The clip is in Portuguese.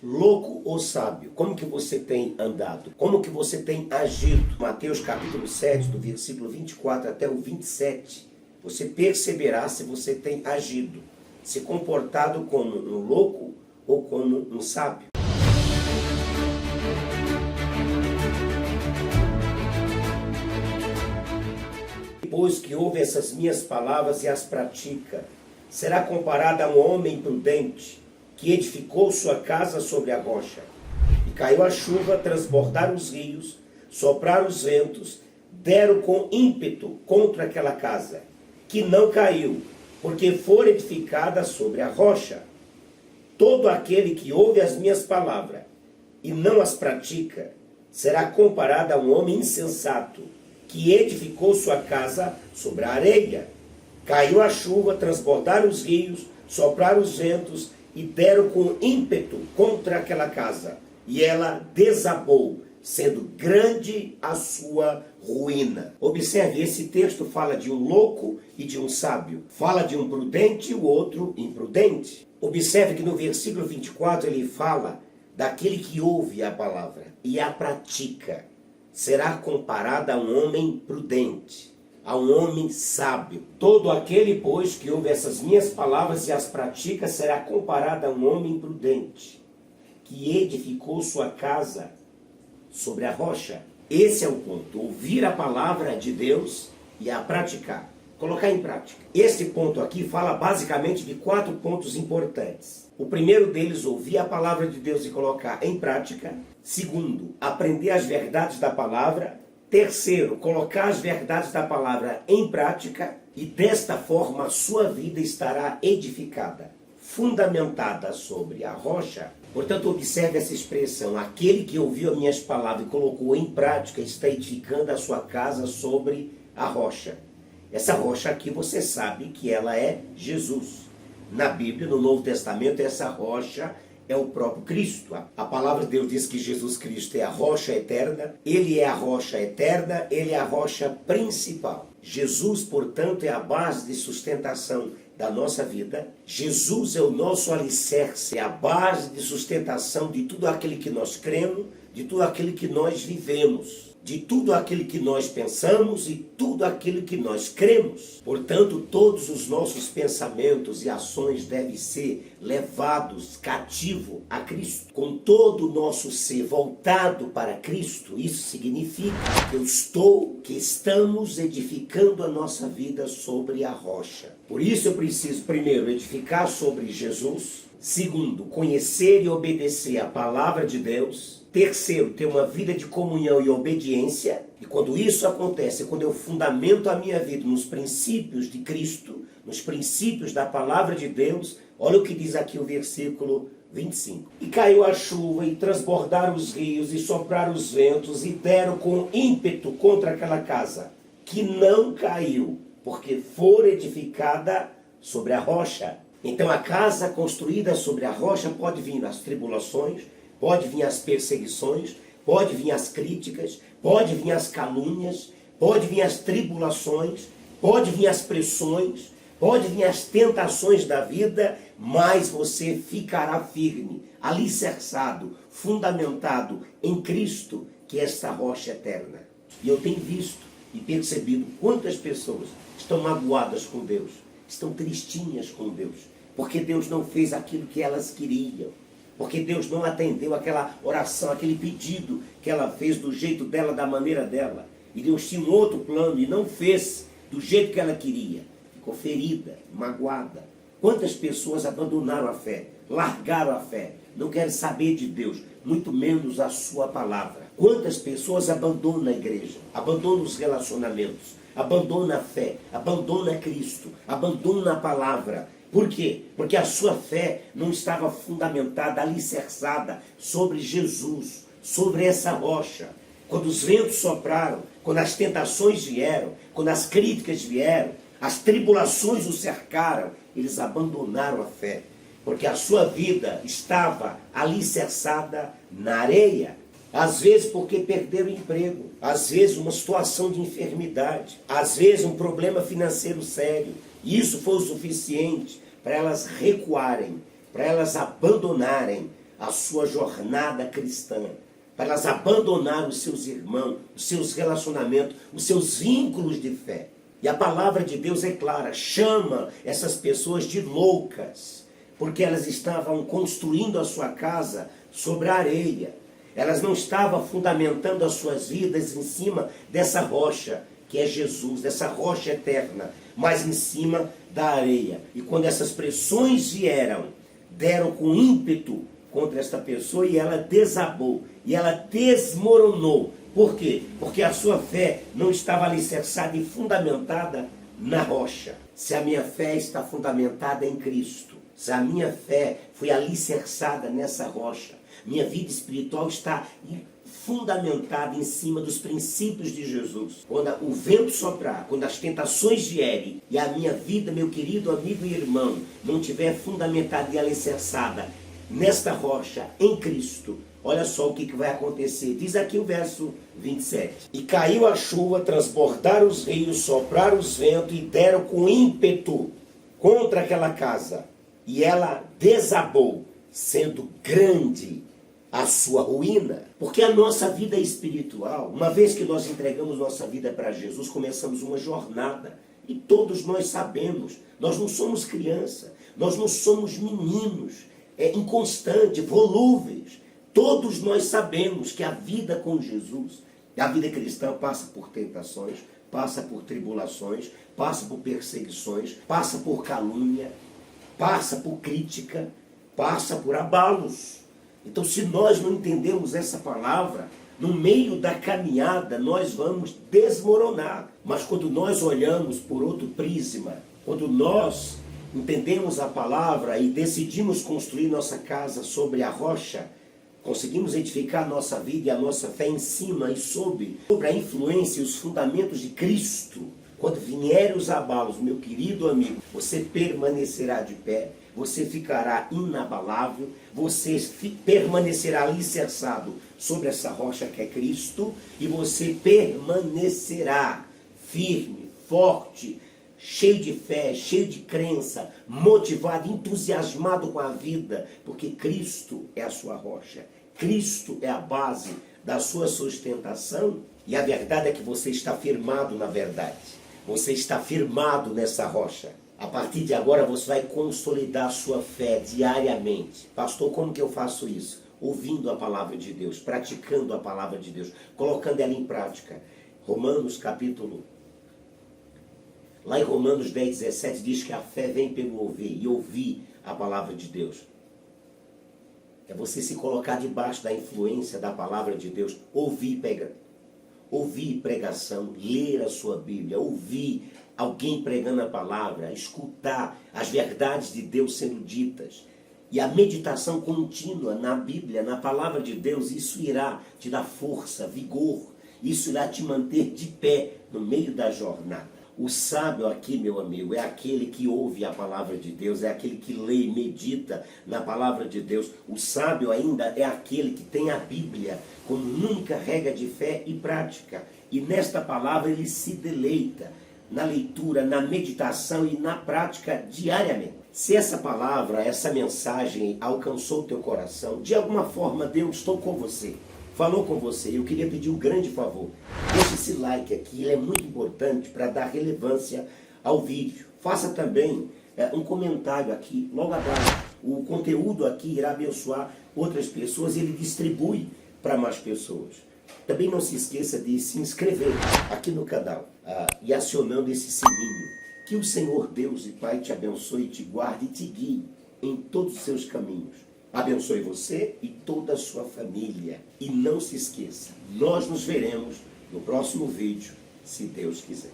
louco ou sábio? Como que você tem andado? Como que você tem agido? Mateus capítulo 7, do versículo 24 até o 27, você perceberá se você tem agido, se comportado como um louco ou como um sábio. Depois que ouve essas minhas palavras e as pratica, será comparado a um homem prudente que edificou sua casa sobre a rocha. E caiu a chuva, transbordaram os rios, sopraram os ventos, deram com ímpeto contra aquela casa, que não caiu, porque foi edificada sobre a rocha. Todo aquele que ouve as minhas palavras e não as pratica, será comparado a um homem insensato, que edificou sua casa sobre a areia. Caiu a chuva, transbordaram os rios, sopraram os ventos e deram com ímpeto contra aquela casa. E ela desabou, sendo grande a sua ruína. Observe, esse texto fala de um louco e de um sábio. Fala de um prudente e o outro imprudente. Observe que no versículo 24 ele fala daquele que ouve a palavra e a pratica. Será comparado a um homem prudente, a um homem sábio. Todo aquele, pois, que ouve essas minhas palavras e as pratica, será comparado a um homem prudente, que edificou sua casa sobre a rocha. Esse é o ponto, ouvir a palavra de Deus e a praticar, colocar em prática. Esse ponto aqui fala basicamente de 4 pontos importantes. O primeiro deles, ouvir a palavra de Deus e colocar em prática. Segundo, aprender as verdades da palavra. Terceiro, colocar as verdades da palavra em prática. E desta forma a sua vida estará edificada, fundamentada sobre a rocha. Portanto, observe essa expressão: aquele que ouviu as minhas palavras e colocou em prática está edificando a sua casa sobre a rocha. Essa rocha aqui você sabe que ela é Jesus. Na Bíblia, no Novo Testamento, essa rocha é o próprio Cristo. A palavra de Deus diz que Jesus Cristo é a rocha eterna, Ele é a rocha eterna, Ele é a rocha principal. Jesus, portanto, é a base de sustentação da nossa vida. Jesus é o nosso alicerce, é a base de sustentação de tudo aquilo que nós cremos, de tudo aquilo que nós vivemos, de tudo aquilo que nós pensamos e tudo aquilo que nós cremos. Portanto, todos os nossos pensamentos e ações devem ser levados cativo a Cristo. Com todo o nosso ser voltado para Cristo, isso significa que estamos edificando a nossa vida sobre a rocha. Por isso eu preciso, primeiro, edificar sobre Jesus. Segundo, conhecer e obedecer a palavra de Deus. Terceiro, ter uma vida de comunhão e obediência. E quando isso acontece, quando eu fundamento a minha vida nos princípios de Cristo, nos princípios da palavra de Deus, olha o que diz aqui o versículo 25. E caiu a chuva, e transbordaram os rios, e sopraram os ventos, e deram com ímpeto contra aquela casa, que não caiu, porque for edificada sobre a rocha. Então a casa construída sobre a rocha pode vir as tribulações, pode vir as perseguições, pode vir as críticas, pode vir as calúnias, pode vir as tribulações, pode vir as pressões, pode vir as tentações da vida, mas você ficará firme, alicerçado, fundamentado em Cristo, que é esta rocha eterna. E eu tenho visto e percebido quantas pessoas estão magoadas com Deus, estão tristinhas com Deus, porque Deus não fez aquilo que elas queriam. Porque Deus não atendeu aquela oração, aquele pedido que ela fez do jeito dela, da maneira dela. E Deus tinha um outro plano e não fez do jeito que ela queria. Ficou ferida, magoada. Quantas pessoas abandonaram a fé, largaram a fé, não querem saber de Deus, muito menos a sua palavra. Quantas pessoas abandonam a igreja, abandonam os relacionamentos, abandonam a fé, abandonam Cristo, abandonam a palavra. Por quê? Porque a sua fé não estava fundamentada, alicerçada sobre Jesus, sobre essa rocha. Quando os ventos sopraram, quando as tentações vieram, quando as críticas vieram, as tribulações o cercaram, eles abandonaram a fé. Porque a sua vida estava alicerçada na areia. Às vezes porque perderam o emprego, às vezes uma situação de enfermidade, às vezes um problema financeiro sério. E isso foi o suficiente para elas recuarem, para elas abandonarem a sua jornada cristã, para elas abandonar os seus irmãos, os seus relacionamentos, os seus vínculos de fé. E a palavra de Deus é clara, chama essas pessoas de loucas, porque elas estavam construindo a sua casa sobre a areia. Elas não estavam fundamentando as suas vidas em cima dessa rocha, que é Jesus, dessa rocha eterna, mas em cima da areia. E quando essas pressões vieram, deram com ímpeto contra esta pessoa e ela desabou, e ela desmoronou. Por quê? Porque a sua fé não estava alicerçada e fundamentada na rocha. Se a minha fé está fundamentada em Cristo, se a minha fé foi alicerçada nessa rocha, minha vida espiritual está fundamentada em cima dos princípios de Jesus. Quando o vento soprar, quando as tentações vierem, e a minha vida, meu querido amigo e irmão, não tiver fundamentada e alicerçada nesta rocha, em Cristo, olha só o que vai acontecer. Diz aqui o verso 27. E caiu a chuva, transbordaram os rios, sopraram os ventos e deram com ímpeto contra aquela casa. E ela desabou, sendo grande a sua ruína. Porque a nossa vida espiritual, uma vez que nós entregamos nossa vida para Jesus, começamos uma jornada. E todos nós sabemos, nós não somos criança, nós não somos meninos, inconstantes, volúveis. Todos nós sabemos que a vida com Jesus, a vida cristã passa por tentações, passa por tribulações, passa por perseguições, passa por calúnia, passa por crítica, passa por abalos. Então, se nós não entendemos essa palavra, no meio da caminhada nós vamos desmoronar. Mas quando nós olhamos por outro prisma, quando nós entendemos a palavra e decidimos construir nossa casa sobre a rocha, conseguimos edificar a nossa vida e a nossa fé em cima e sobre a influência e os fundamentos de Cristo. Quando vierem os abalos, meu querido amigo, você permanecerá de pé, você ficará inabalável, você permanecerá alicerçado sobre essa rocha que é Cristo, e você permanecerá firme, forte, cheio de fé, cheio de crença, motivado, entusiasmado com a vida, porque Cristo é a sua rocha, Cristo é a base da sua sustentação, e a verdade é que você está firmado na verdade, você está firmado nessa rocha. A partir de agora você vai consolidar a sua fé diariamente. Pastor, como que eu faço isso? Ouvindo a palavra de Deus, praticando a palavra de Deus, colocando ela em prática. Romanos capítulo... Lá em Romanos 10, 17 diz que a fé vem pelo ouvir, e ouvir a palavra de Deus. É você se colocar debaixo da influência da palavra de Deus, ouvir pregação, ler a sua Bíblia, ouvir alguém pregando a palavra, escutar as verdades de Deus sendo ditas. E a meditação contínua na Bíblia, na palavra de Deus, isso irá te dar força, vigor, isso irá te manter de pé no meio da jornada. O sábio aqui, meu amigo, é aquele que ouve a palavra de Deus, é aquele que lê e medita na palavra de Deus. O sábio ainda é aquele que tem a Bíblia como única regra de fé e prática. E nesta palavra ele se deleita na leitura, na meditação e na prática diariamente. Se essa palavra, essa mensagem alcançou o teu coração, de alguma forma Deus tocou você, falou com você, eu queria pedir um grande favor. Deixe esse like aqui, ele é muito importante para dar relevância ao vídeo. Faça também um comentário aqui, logo abaixo. O conteúdo aqui irá abençoar outras pessoas e ele distribui para mais pessoas. Também não se esqueça de se inscrever aqui no canal e acionando esse sininho. Que o Senhor Deus e Pai te abençoe, te guarde e te guie em todos os seus caminhos. Abençoe você e toda a sua família. E não se esqueça, nós nos veremos no próximo vídeo, se Deus quiser.